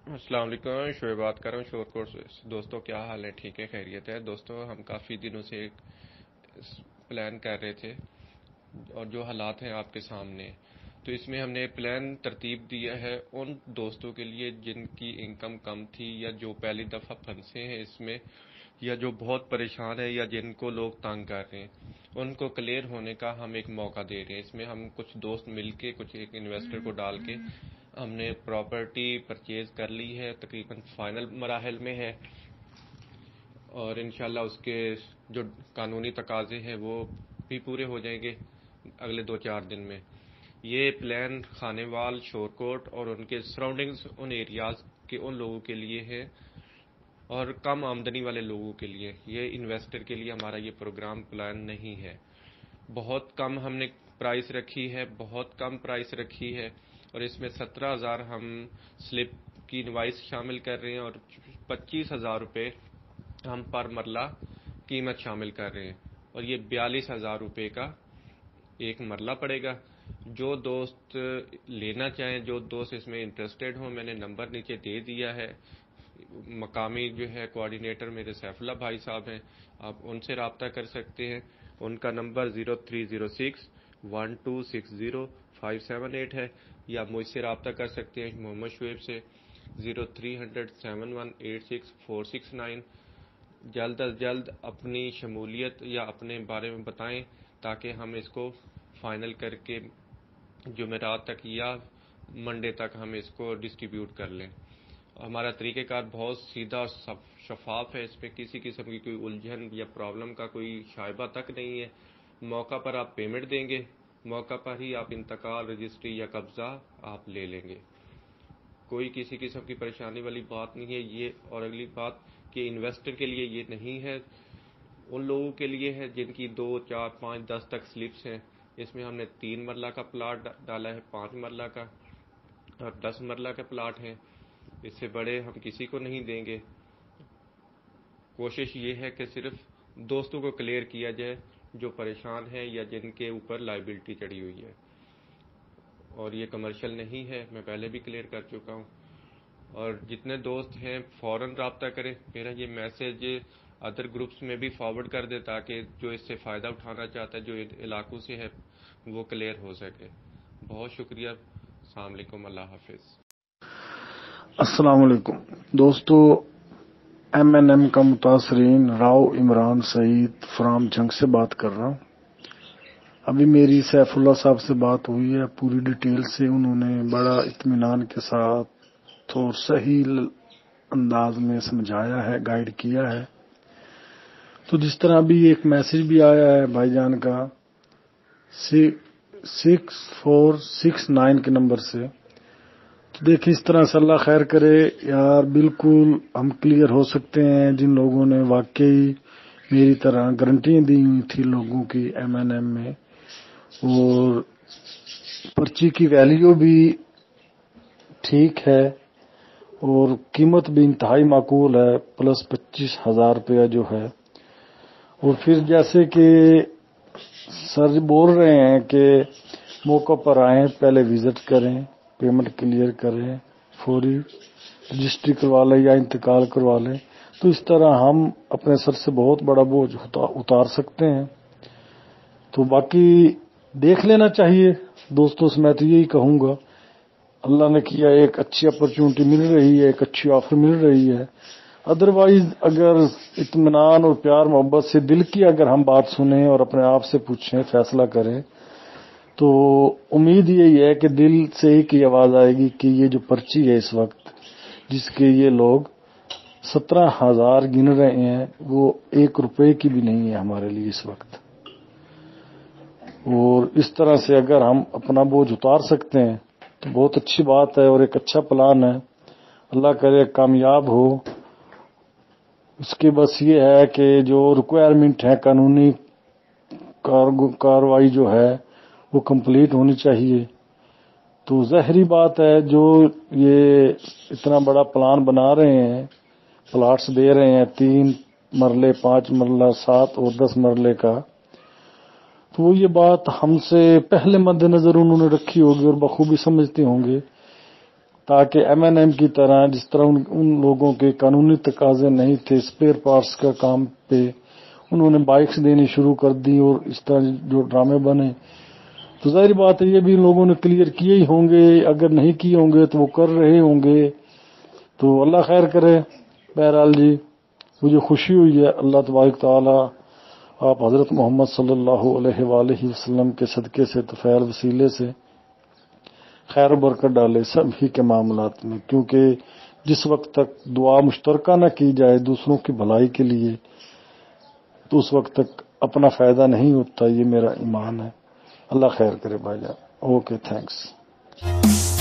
السلام علیکم، شعیب بات کر رہا ہوں شور کوٹ سے۔ دوستوں کیا حال ہے؟ ٹھیک ہے، خیریت ہے؟ دوستوں ہم کافی دنوں سے ایک پلان کر رہے تھے اور جو حالات ہیں آپ کے سامنے، تو اس میں ہم نے پلان ترتیب دیا ہے ان دوستوں کے لیے جن کی انکم کم تھی یا جو پہلی دفعہ پھنسے ہیں اس میں، یا جو بہت پریشان ہے یا جن کو لوگ تنگ کر رہے ہیں، ان کو کلیئر ہونے کا ہم ایک موقع دے رہے ہیں۔ اس میں ہم کچھ دوست مل کے کچھ ایک انویسٹر کو ڈال کے ہم نے پراپرٹی پرچیز کر لی ہے، تقریباً فائنل مراحل میں ہے، اور انشاءاللہ اس کے جو قانونی تقاضے ہیں وہ بھی پورے ہو جائیں گے اگلے 2-4 دن میں۔ یہ پلان خانیوال، شورکوٹ اور ان کے سراؤنڈنگز ان ایریاز کے ان لوگوں کے لیے ہے اور کم آمدنی والے لوگوں کے لیے۔ یہ انویسٹر کے لیے ہمارا یہ پروگرام پلان نہیں ہے۔ بہت کم ہم نے پرائس رکھی ہے، بہت کم پرائس رکھی ہے، اور اس میں 17,000 ہم سلپ کی انوائس شامل کر رہے ہیں اور 25,000 روپے ہم پر مرلہ قیمت شامل کر رہے ہیں، اور یہ 42,000 روپے کا ایک مرلہ پڑے گا۔ جو دوست لینا چاہیں، جو دوست اس میں انٹرسٹڈ ہوں، میں نے نمبر نیچے دے دیا ہے۔ مقامی جو ہے کوآرڈینیٹر میرے سیف اللہ بھائی صاحب ہیں، آپ ان سے رابطہ کر سکتے ہیں۔ ان کا نمبر 03061260,578 ہے، یا مجھ سے رابطہ کر سکتے ہیں محمد شعیب سے 03007186,469۔ جلد از جلد اپنی شمولیت یا اپنے بارے میں بتائیں تاکہ ہم اس کو فائنل کر کے جمعرات تک یا منڈے تک ہم اس کو ڈسٹریبیوٹ کر لیں۔ ہمارا طریقہ کار بہت سیدھا اور شفاف ہے، اس میں کسی قسم کی کوئی الجھن یا پرابلم کا کوئی شائبہ تک نہیں ہے۔ موقع پر آپ پیمنٹ دیں گے، موقع پر ہی آپ انتقال، رجسٹری یا قبضہ آپ لے لیں گے۔ کوئی کسی قسم کی پریشانی والی بات نہیں ہے یہ۔ اور اگلی بات کہ انویسٹر کے لیے یہ نہیں ہے، ان لوگوں کے لیے ہے جن کی 2، 4، 5، 10 تک سلپس ہیں۔ اس میں ہم نے 3 مرلہ کا پلاٹ ڈالا ہے، 5 مرلہ کا اور 10 مرلہ کا پلاٹ ہیں۔ اس سے بڑے ہم کسی کو نہیں دیں گے۔ کوشش یہ ہے کہ صرف دوستوں کو کلیئر کیا جائے جو پریشان ہیں یا جن کے اوپر لائبلٹی چڑھی ہوئی ہے، اور یہ کمرشل نہیں ہے، میں پہلے بھی کلیئر کر چکا ہوں۔ اور جتنے دوست ہیں فوراً رابطہ کریں۔ میرا یہ میسج ادر گروپس میں بھی فارورڈ کر دیں تاکہ جو اس سے فائدہ اٹھانا چاہتا ہے، جو علاقوں سے ہے، وہ کلیئر ہو سکے۔ بہت شکریہ، السلام علیکم، اللہ حافظ۔ السلام علیکم دوستو، MNM کا متاثرین راؤ عمران سعید فرام جنگ سے بات کر رہا ہوں۔ ابھی میری سیف اللہ صاحب سے بات ہوئی ہے، پوری ڈیٹیل سے انہوں نے بڑا اطمینان کے ساتھ اور صحیح انداز میں سمجھایا ہے، گائیڈ کیا ہے۔ تو جس طرح بھی ایک میسج بھی آیا ہے بھائی جان کا 6469 کے نمبر سے، تو دیکھیں اس طرح سے اللہ خیر کرے یار، بالکل ہم کلیئر ہو سکتے ہیں۔ جن لوگوں نے واقعی میری طرح گارنٹیاں دی ہوئی تھی لوگوں کی MNM میں، اور پرچی کی ویلیو بھی ٹھیک ہے اور قیمت بھی انتہائی معقول ہے، پلس 25,000 روپیہ جو ہے۔ اور پھر جیسے کہ سر بول رہے ہیں کہ موقع پر آئیں، پہلے وزٹ کریں، پیمنٹ کلیئر کریں، فوری رجسٹری کروا لیں یا انتقال کروا لیں، تو اس طرح ہم اپنے سر سے بہت بڑا بوجھ اتار سکتے ہیں۔ تو باقی دیکھ لینا چاہیے دوستوں سے، میں تو یہی کہوں گا، اللہ نے کیا ایک اچھی اپرچونٹی مل رہی ہے، ایک اچھی آفر مل رہی ہے۔ ادروائز اگر اطمینان اور پیار محبت سے دل کی اگر ہم بات سنیں اور اپنے آپ سے پوچھیں، فیصلہ کریں، تو امید یہی ہے کہ دل سے ہی کی آواز آئے گی کہ یہ جو پرچی ہے اس وقت جس کے یہ لوگ 17,000 گن رہے ہیں، وہ 1 روپے کی بھی نہیں ہے ہمارے لیے اس وقت۔ اور اس طرح سے اگر ہم اپنا بوجھ اتار سکتے ہیں تو بہت اچھی بات ہے اور ایک اچھا پلان ہے۔ اللہ کرے کامیاب ہو۔ اس کے بس یہ ہے کہ جو ریکوائرمنٹ ہے، قانونی کارروائی جو ہے وہ کمپلیٹ ہونی چاہیے۔ تو ظاہری بات ہے جو یہ اتنا بڑا پلان بنا رہے ہیں، پلاٹس دے رہے ہیں 3 مرلے، 5 مرلہ، 7 اور 10 مرلے کا، تو وہ یہ بات ہم سے پہلے مد نظر انہوں نے رکھی ہوگی اور بخوبی سمجھتے ہوں گے تاکہ M&M کی طرح جس طرح ان لوگوں کے قانونی تقاضے نہیں تھے اسپیئر پارٹس کا کام پہ، انہوں نے بائکس دینی شروع کر دی اور اس طرح جو ڈرامے بنے، تو ظاہر بات ہے یہ بھی ان لوگوں نے کلیئر کیے ہی ہوں گے، اگر نہیں کیے ہوں گے تو وہ کر رہے ہوں گے، تو اللہ خیر کرے۔ بہرحال جی مجھے خوشی ہوئی ہے، اللہ تبارک تعالی آپ حضرت محمد صلی اللہ علیہ وآلہ وسلم کے صدقے سے طفیل وسیلے سے خیر و برکت ڈالے سبھی کے معاملات میں، کیونکہ جس وقت تک دعا مشترکہ نہ کی جائے دوسروں کی بھلائی کے لیے تو اس وقت تک اپنا فائدہ نہیں ہوتا، یہ میرا ایمان ہے۔ اللہ خیر کرے بھائی جان۔ Okay, thanks.